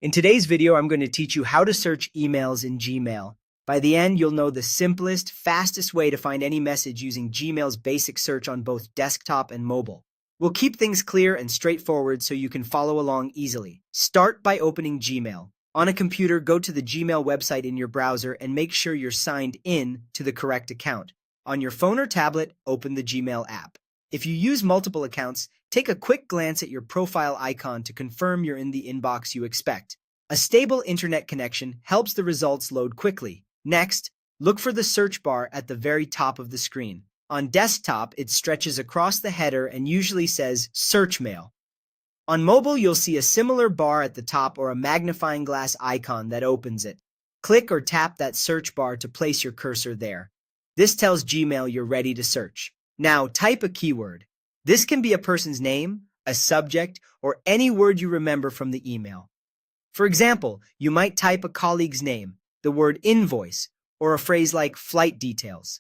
In today's video, I'm going to teach you how to search emails in Gmail. By the end, you'll know the simplest, fastest way to find any message using Gmail's basic search on both desktop and mobile. We'll keep things clear and straightforward so you can follow along easily. Start by opening Gmail. On a computer, go to the Gmail website in your browser and make sure you're signed in to the correct account. On your phone or tablet, open the Gmail app. If you use multiple accounts, take a quick glance at your profile icon to confirm you're in the inbox you expect. A stable internet connection helps the results load quickly. Next, look for the search bar at the very top of the screen. On desktop, it stretches across the header and usually says Search Mail. On mobile, you'll see a similar bar at the top or a magnifying glass icon that opens it. Click or tap that search bar to place your cursor there. This tells Gmail you're ready to search. Now, type a keyword. This can be a person's name, a subject, or any word you remember from the email. For example, you might type a colleague's name, the word invoice, or a phrase like flight details.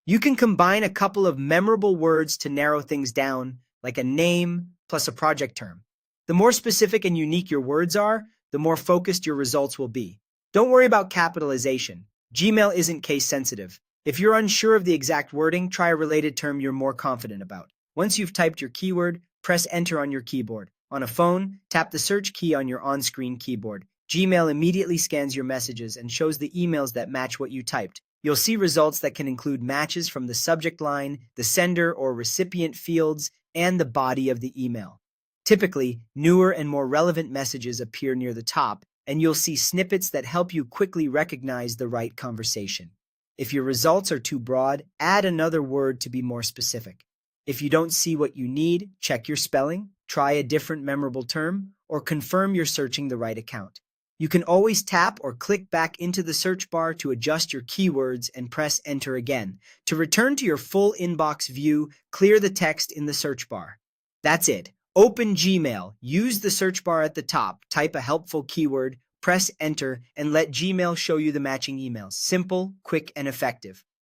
You can combine a couple of memorable words to narrow things down, like a name plus a project term. The more specific and unique your words are, the more focused your results will be. Don't worry about capitalization. Gmail isn't case sensitive. If you're unsure of the exact wording, try a related term you're more confident about. Once you've typed your keyword, press enter on your keyboard. On a phone, tap the search key on your on-screen keyboard. Gmail immediately scans your messages and shows the emails that match what you typed. You'll see results that can include matches from the subject line, the sender or recipient fields, and the body of the email. Typically, newer and more relevant messages appear near the top, and you'll see snippets that help you quickly recognize the right conversation. If your results are too broad, add another word to be more specific. If you don't see what you need, check your spelling, try a different memorable term, or confirm you're searching the right account. You can always tap or click back into the search bar to adjust your keywords and press enter again. To return to your full inbox view, clear the text in the search bar. That's it. Open Gmail, use the search bar at the top, type a helpful keyword, press enter, and let Gmail show you the matching emails. Simple, quick, and effective.